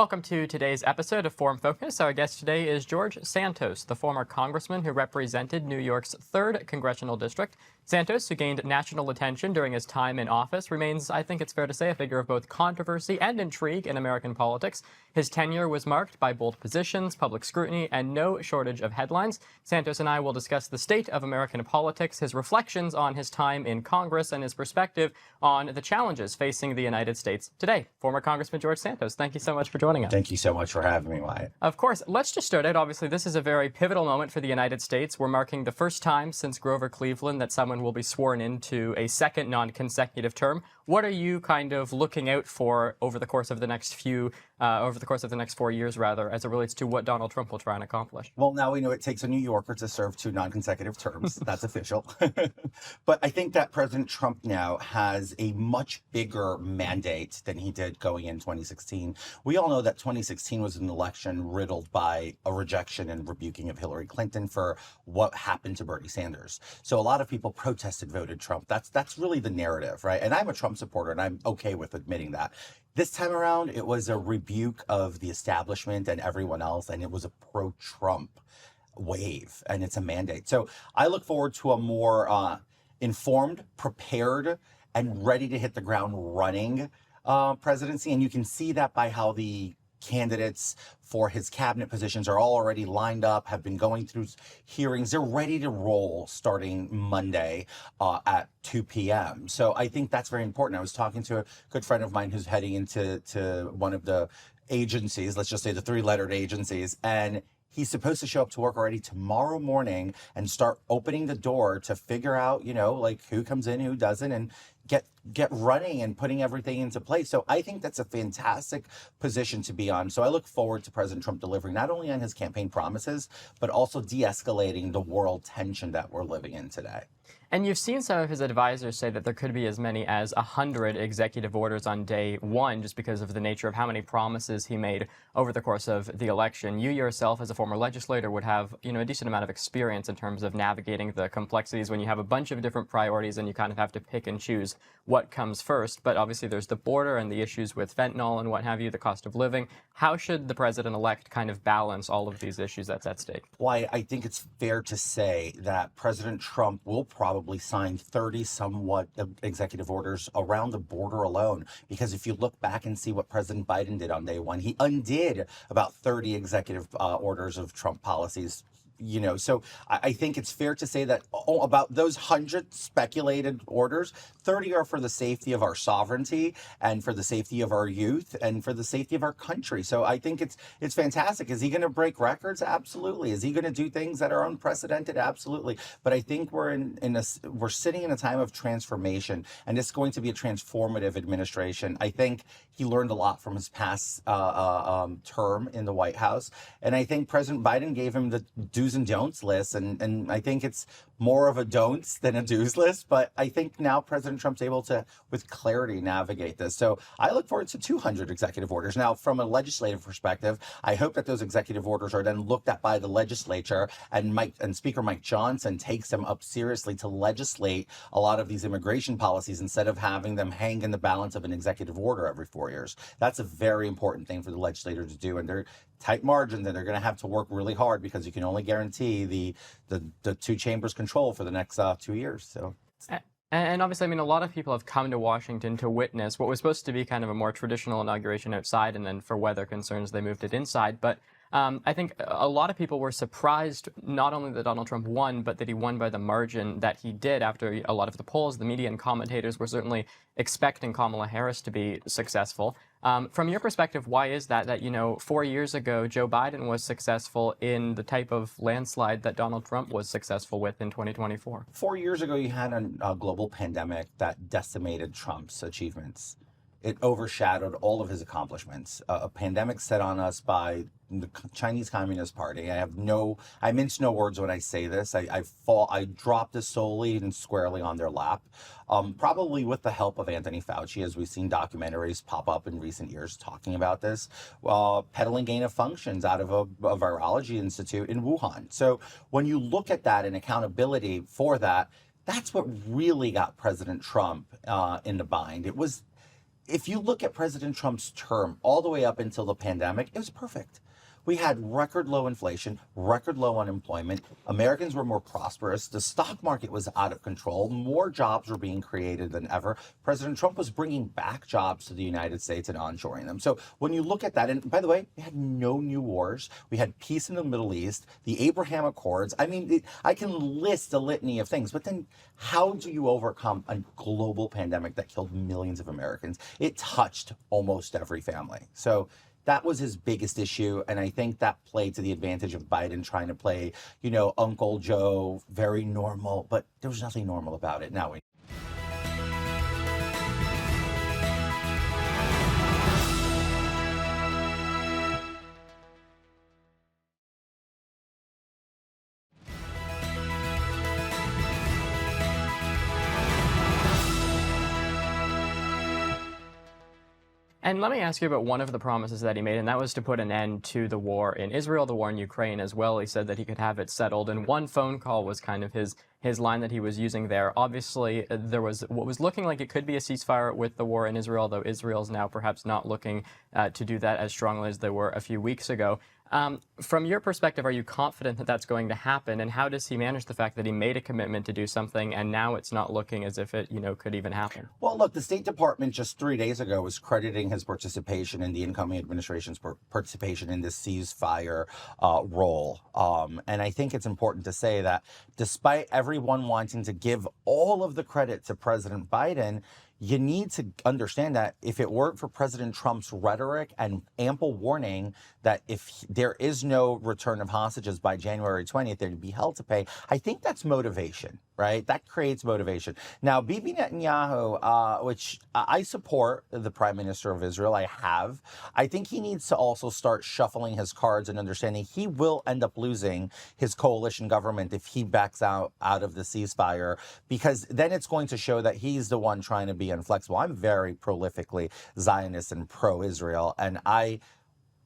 Welcome to today's episode of Forum Focus. Our guest today is George Santos, the former congressman who represented New York's 3rd congressional district. Santos, who gained national attention during his time in office, remains, I think it's fair to say, a figure of both controversy and intrigue in American politics. His tenure was marked by bold positions, public scrutiny, and no shortage of headlines. Santos and I will discuss the state of American politics, his reflections on his time in Congress, and his perspective on the challenges facing the United States today. Former Congressman George Santos, thank you so much for joining us. Thank you so much for having me, Wyatt. Of course. Let's just start out. Obviously, this is a very pivotal moment for the United States. We're marking the first time since Grover Cleveland that someone will be sworn into a second non-consecutive term. What are you kind of looking out for over the course of the next 4 years, as it relates to what Donald Trump will try and accomplish? Well, now we know it takes a New Yorker to serve 2 non-consecutive terms. That's official. But I think that President Trump now has a much bigger mandate than he did going in 2016. We all know that 2016 was an election riddled by a rejection and rebuking of Hillary Clinton for what happened to Bernie Sanders. So a lot of people protested, voted Trump. That's really the narrative, right? And I'm a Trump supporter, and I'm okay with admitting that. This time around, it was a rebuke of the establishment and everyone else, and it was a pro-Trump wave, and it's a mandate. So I look forward to a more informed, prepared, and ready to hit the ground running presidency. And you can see that by how the candidates for his cabinet positions are all already lined up, have been going through hearings. They're ready to roll starting Monday at 2 p.m. So I think that's very important. I was talking to a good friend of mine who's heading into one of the agencies, let's just say the 3-lettered agencies, and he's supposed to show up to work already tomorrow morning and start opening the door to figure out, like who comes in, who doesn't, and get running and putting everything into place. So I think that's a fantastic position to be on. So I look forward to President Trump delivering not only on his campaign promises, but also de-escalating the world tension that we're living in today. And you've seen some of his advisors say that there could be as many as 100 executive orders on day one, just because of the nature of how many promises he made over the course of the election. You yourself, as a former legislator, would have, a decent amount of experience in terms of navigating the complexities when you have a bunch of different priorities and you kind of have to pick and choose what comes first. But obviously there's the border and the issues with fentanyl and what have you, the cost of living. How should the president-elect kind of balance all of these issues that's at stake? Well, I think it's fair to say that President Trump will probably sign 30 somewhat executive orders around the border alone, because if you look back and see what President Biden did on day one, he undid about 30 executive orders of Trump policies. So I think it's fair to say that about those 100 speculated orders, 30 are for the safety of our sovereignty and for the safety of our youth and for the safety of our country. So I think it's fantastic. Is he going to break records? Absolutely. Is he going to do things that are unprecedented? Absolutely. But I think we're sitting in a time of transformation, and it's going to be a transformative administration. I think he learned a lot from his past term in the White House, and I think President Biden gave him the do's and don'ts list, and I think it's more of a don'ts than a do's list, but I think now President Trump's able to, with clarity, navigate this. So I look forward to 200 executive orders. Now, from a legislative perspective, I hope that those executive orders are then looked at by the legislature, and Speaker Mike Johnson takes them up seriously to legislate a lot of these immigration policies instead of having them hang in the balance of an executive order every 4 years. That's a very important thing for the legislator to do, and they're tight margins, and they're going to have to work really hard because you can only guarantee the 2 chambers control for the next 2 years. So. And obviously, a lot of people have come to Washington to witness what was supposed to be kind of a more traditional inauguration outside, and then for weather concerns, they moved it inside. But I think a lot of people were surprised not only that Donald Trump won, but that he won by the margin that he did after a lot of the polls. The media and commentators were certainly expecting Kamala Harris to be successful. From your perspective, why is that 4 years ago, Joe Biden was successful in the type of landslide that Donald Trump was successful with in 2024? 4 years ago, you had a global pandemic that decimated Trump's achievements. It overshadowed all of his accomplishments. A pandemic set on us by the Chinese Communist Party. I mince no words when I say this. I dropped this solely and squarely on their lap, probably with the help of Anthony Fauci, as we've seen documentaries pop up in recent years talking about this, peddling gain of functions out of a virology institute in Wuhan. So when you look at that and accountability for that, that's what really got President Trump in the bind. if you look at President Trump's term all the way up until the pandemic, it was perfect. We had record low inflation, record low unemployment. Americans were more prosperous. The stock market was out of control. More jobs were being created than ever. President Trump was bringing back jobs to the United States and onshoring them. So when you look at that, and by the way, we had no new wars. We had peace in the Middle East, the Abraham Accords. I mean, I can list a litany of things, but then how do you overcome a global pandemic that killed millions of Americans? It touched almost every family. So that was his biggest issue, and I think that played to the advantage of Biden trying to play, Uncle Joe, very normal, but there was nothing normal about it. Now we And let me ask you about one of the promises that he made, and that was to put an end to the war in Israel, the war in Ukraine as well. He said that he could have it settled, and one phone call was kind of his line that he was using there. Obviously, there was what was looking like it could be a ceasefire with the war in Israel, though Israel's now perhaps not looking to do that as strongly as they were a few weeks ago. From your perspective, are you confident that that's going to happen? And how does he manage the fact that he made a commitment to do something and now it's not looking as if it, could even happen? Well, look, the State Department just 3 days ago was crediting his participation in the incoming administration's participation in this ceasefire role. And I think it's important to say that despite everyone wanting to give all of the credit to President Biden, you need to understand that if it weren't for President Trump's rhetoric and ample warning that if there is no return of hostages by January 20th, they'd be held to pay, I think that's motivation, right? That creates motivation. Now, Bibi Netanyahu, which I support the Prime Minister of Israel, I think he needs to also start shuffling his cards and understanding he will end up losing his coalition government if he backs out of the ceasefire, because then it's going to show that he's the one trying to be inflexible. I'm very prolifically Zionist and pro-Israel, and I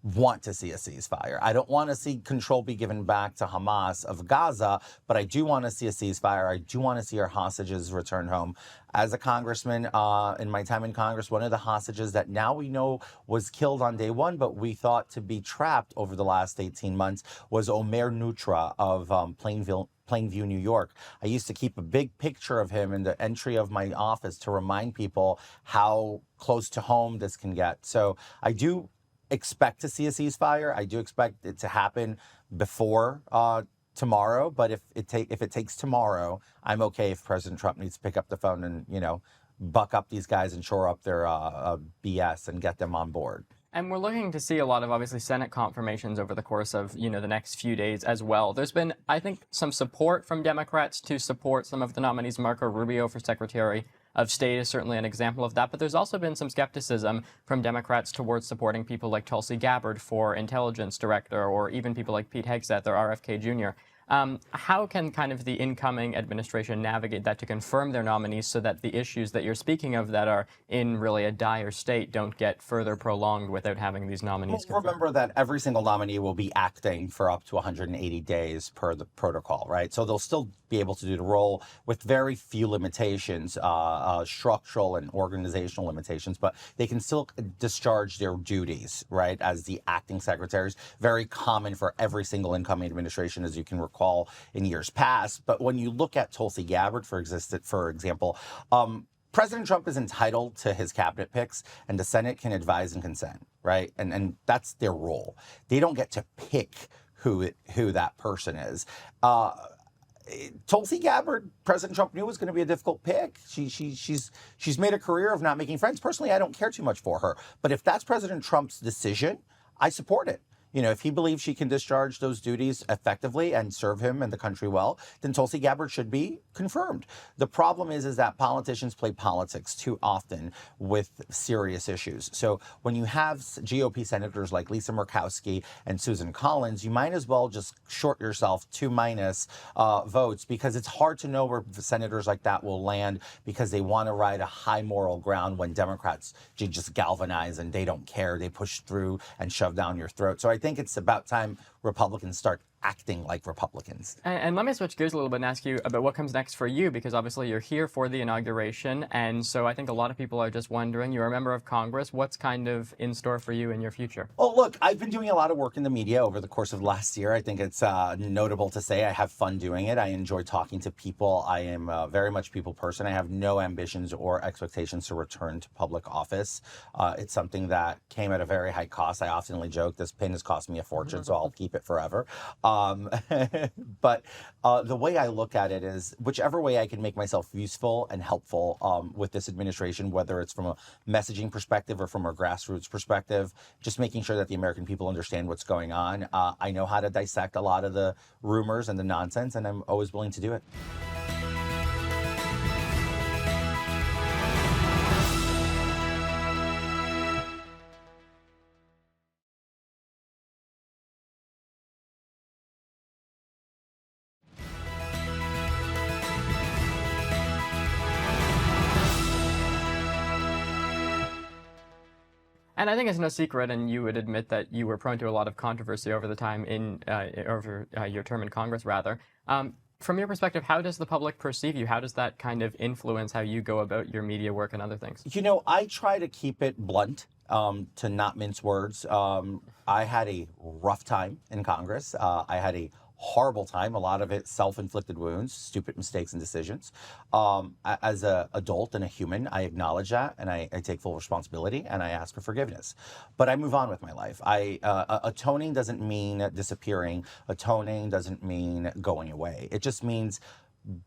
want to see a ceasefire. I don't want to see control be given back to Hamas of Gaza, but I do want to see a ceasefire. I do want to see our hostages returned home. As a congressman, in my time in Congress, one of the hostages that now we know was killed on day one, but we thought to be trapped over the last 18 months was Omer Nutra of Plainview, New York. I used to keep a big picture of him in the entry of my office to remind people how close to home this can get. So I do expect to see a ceasefire. I do expect it to happen before tomorrow, but if it takes tomorrow, I'm okay if President Trump needs to pick up the phone and, buck up these guys and shore up their BS and get them on board. And we're looking to see a lot of, obviously, Senate confirmations over the course of, the next few days as well. There's been, I think, some support from Democrats to support some of the nominees. Marco Rubio for Secretary of State is certainly an example of that. But there's also been some skepticism from Democrats towards supporting people like Tulsi Gabbard for Intelligence Director, or even people like Pete Hegseth or RFK Jr. How can kind of the incoming administration navigate that to confirm their nominees so that the issues that you're speaking of that are in really a dire state don't get further prolonged without having these nominees confirmed? Remember that every single nominee will be acting for up to 180 days per the protocol, right? So they'll still be able to do the role with very few limitations, structural and organizational limitations, but they can still discharge their duties, right, as the acting secretaries. Very common for every single incoming administration, as you can recall in years past. But when you look at Tulsi Gabbard, for example, President Trump is entitled to his cabinet picks, and the Senate can advise and consent, right? And that's their role. They don't get to pick who that person is. Tulsi Gabbard, President Trump knew was going to be a difficult pick. She's made a career of not making friends. Personally, I don't care too much for her. But if that's President Trump's decision, I support it. If he believes she can discharge those duties effectively and serve him and the country well, then Tulsi Gabbard should be confirmed. The problem is that politicians play politics too often with serious issues. So when you have GOP senators like Lisa Murkowski and Susan Collins, you might as well just short yourself 2- votes, because it's hard to know where senators like that will land, because they want to ride a high moral ground when Democrats just galvanize and they don't care. They push through and shove down your throat. So I think it's about time Republicans start acting like Republicans. And let me switch gears a little bit and ask you about what comes next for you, because obviously you're here for the inauguration. And so I think a lot of people are just wondering, you're a member of Congress, what's kind of in store for you in your future? Oh, look, I've been doing a lot of work in the media over the course of last year. I think it's notable to say I have fun doing it. I enjoy talking to people. I am very much a people person. I have no ambitions or expectations to return to public office. It's something that came at a very high cost. I oftenly joke, this pin has cost me a fortune, so I'll keep it forever. But the way I look at it is whichever way I can make myself useful and helpful with this administration, whether it's from a messaging perspective or from a grassroots perspective, just making sure that the American people understand what's going on. I know how to dissect a lot of the rumors and the nonsense, and I'm always willing to do it. And I think it's no secret, and you would admit that you were prone to a lot of controversy over the time over your term in Congress, rather. From your perspective, how does the public perceive you? How does that kind of influence how you go about your media work and other things? You know, I try to keep it blunt, to not mince words. I had a rough time in Congress. I had a horrible time, a lot of it self-inflicted wounds, stupid mistakes and decisions. As an adult and a human, I acknowledge that, and I take full responsibility, and I ask for forgiveness. But I move on with my life. Atoning doesn't mean disappearing. Atoning doesn't mean going away. It just means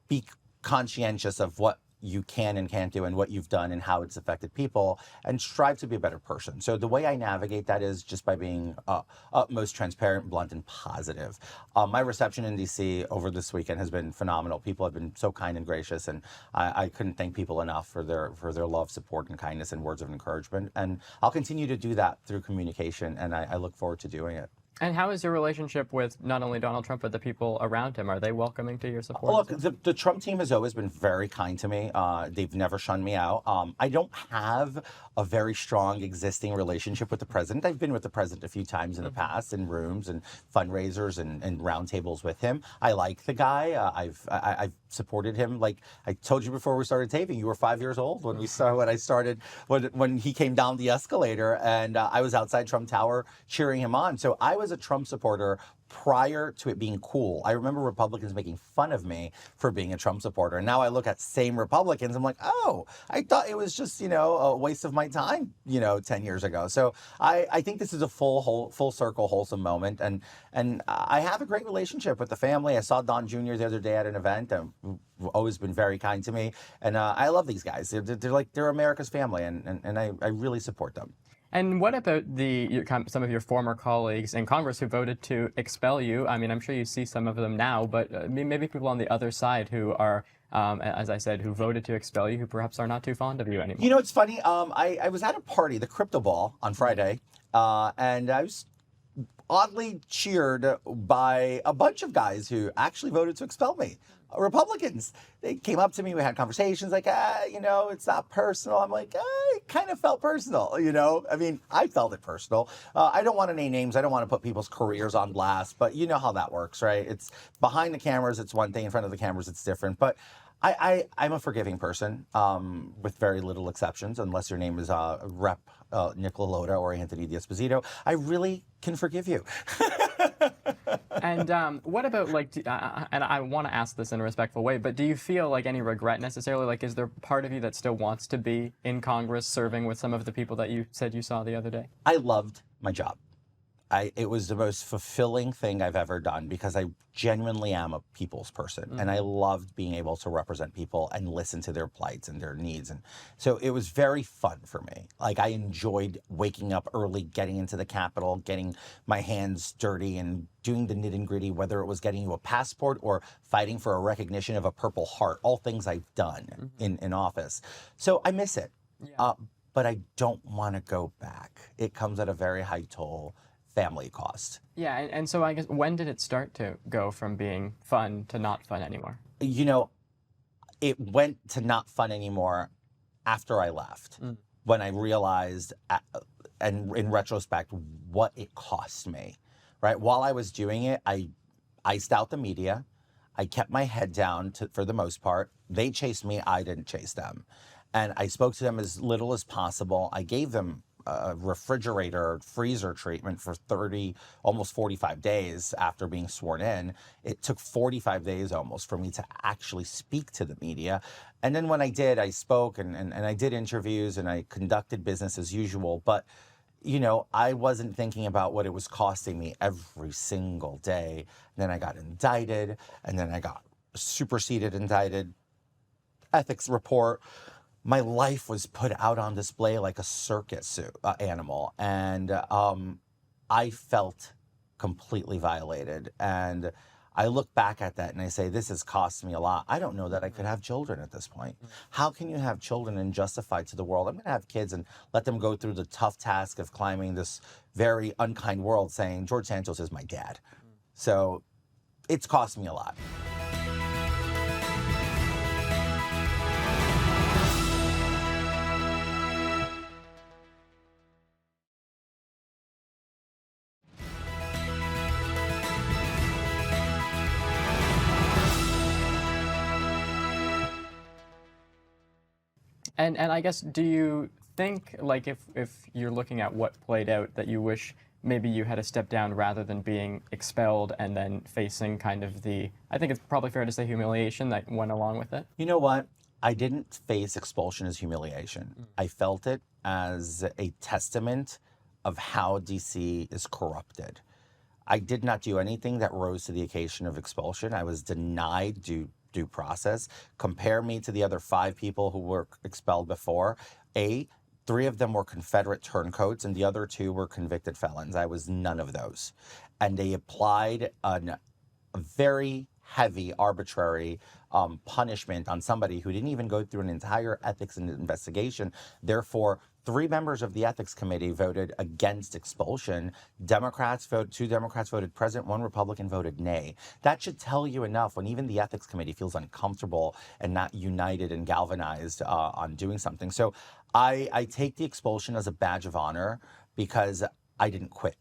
be conscientious of what you can and can't do and what you've done and how it's affected people, and strive to be a better person. So the way I navigate that is just by being utmost transparent, blunt, and positive. My reception in DC over this weekend has been phenomenal. People have been so kind and gracious, and I couldn't thank people enough for their love, support, and kindness and words of encouragement. And I'll continue to do that through communication, and I look forward to doing it. And how is your relationship with not only Donald Trump, but the people around him? Are they welcoming to your support? Look, the Trump team has always been very kind to me. They've never shunned me out. I don't have a very strong existing relationship with the president. I've been with the president a few times in the past, in rooms and fundraisers and roundtables with him. I like the guy. I've supported him. Like I told you before we started taping, you were 5 years old when when he came down the escalator, and I was outside Trump Tower cheering him on. So I was a Trump supporter prior to it being cool. I remember Republicans making fun of me for being a Trump supporter. And now I look at same Republicans, I'm like, oh, I thought it was just, a waste of my time, 10 years ago. So I think this is a full circle, wholesome moment. And I have a great relationship with the family. I saw Don Jr. the other day at an event, and always been very kind to me. And I love these guys. They're America's family, and I really support them. And what about some of your former colleagues in Congress who voted to expel you? I mean, I'm sure you see some of them now, but maybe people on the other side who are, as I said, who voted to expel you, who perhaps are not too fond of you anymore. It's funny. I was at a party, the Crypto Ball, on Friday, and I was oddly cheered by a bunch of guys who actually voted to expel me. Republicans. They came up to me, we had conversations like, it's not personal. I'm like, it kind of felt personal, I mean, I felt it personal. I don't want to name names. I don't want to put people's careers on blast, but you know how that works, right? It's behind the cameras, it's one thing. In front of the cameras, it's different. But I'm a forgiving person, with very little exceptions, unless your name is Rep. Nicola Loda or Anthony D'Esposito. I really can forgive you. And what about, and I want to ask this in a respectful way, but do you feel like any regret necessarily? Like, is there part of you that still wants to be in Congress serving with some of the people that you said you saw the other day? I loved my job. It was the most fulfilling thing I've ever done, because I genuinely am a people's person, and I loved being able to represent people and listen to their plights and their needs. And so it was very fun for me. Like, I enjoyed waking up early, getting into the Capitol, getting my hands dirty and doing the nitty gritty, whether it was getting you a passport or fighting for a recognition of a Purple Heart, all things I've done in office. So I miss it, but I don't want to go back. It comes at a very high toll. Family cost. Yeah, and so I guess, when did it start to go from being fun to not fun anymore? It went to not fun anymore after I left, when I realized, and in retrospect, what it cost me, right? While I was doing it, I iced out the media. I kept my head down for the most part. They chased me. I didn't chase them. And I spoke to them as little as possible. I gave them a refrigerator freezer treatment for 30, almost 45 days after being sworn in. It took 45 days almost for me to actually speak to the media. And then when I did, I spoke and I did interviews and I conducted business as usual. But, you know, I wasn't thinking about what it was costing me every single day. And then I got indicted, and then I got superseded, indicted, ethics report. My life was put out on display like a circus animal, and I felt completely violated. And I look back at that and I say, this has cost me a lot. I don't know that I could have children at this point. How can you have children and justify to the world, I'm going to have kids and let them go through the tough task of climbing this very unkind world saying, George Santos is my dad. So it's cost me a lot. And I guess, do you think, like, if you're looking at what played out, that you wish maybe you had a step down rather than being expelled and then facing kind of the, I think it's probably fair to say, humiliation that went along with it? You know what? I didn't face expulsion as humiliation. I felt it as a testament of how DC is corrupted. I did not do anything that rose to the occasion of expulsion. I was denied due process. Compare me to the other 5 people who were expelled before. 3 of them were Confederate turncoats and the other 2 were convicted felons. I was none of those. And they applied a very heavy, arbitrary punishment on somebody who didn't even go through an entire ethics investigation. Therefore, 3 members of the ethics committee voted against expulsion. 2 Democrats voted present, 1 Republican voted nay. That should tell you enough when even the ethics committee feels uncomfortable and not united and galvanized on doing something. So I take the expulsion as a badge of honor because I didn't quit.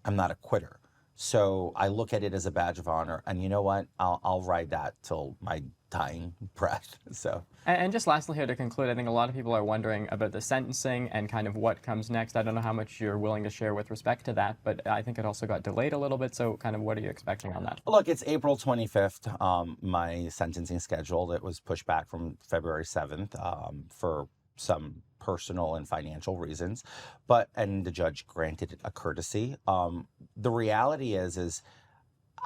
I'm not a quitter. So I look at it as a badge of honor, and you know what? I'll ride that till my dying breath. So. And just lastly here to conclude, I think a lot of people are wondering about the sentencing and kind of what comes next. I don't know how much you're willing to share with respect to that, but I think it also got delayed a little bit. So kind of what are you expecting on that? Look, it's April 25th, my sentencing schedule. It was pushed back from February 7th for some personal and financial reasons, and the judge granted it a courtesy. The reality is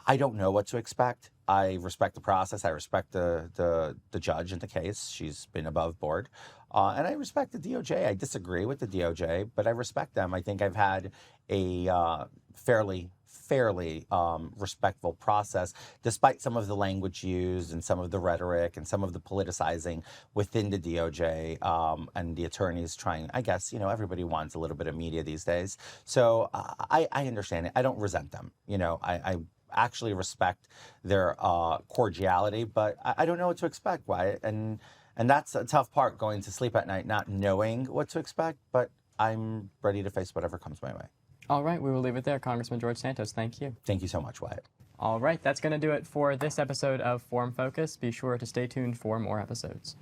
I don't know what to expect. I respect the process. I respect the judge in the case. She's been above board. And I respect the DOJ. I disagree with the DOJ, but I respect them. I think I've had a fairly respectful process, despite some of the language used and some of the rhetoric and some of the politicizing within the DOJ and the attorneys trying. I guess, you know, everybody wants a little bit of media these days. So I understand it. I don't resent them. You know, I actually respect their cordiality, but I don't know what to expect, Wyatt. And that's a tough part, going to sleep at night not knowing what to expect, but I'm ready to face whatever comes my way. All right, we will leave it there. Congressman George Santos, thank you. Thank you so much, Wyatt. All right, that's going to do it for this episode of Forum Focus. Be sure to stay tuned for more episodes.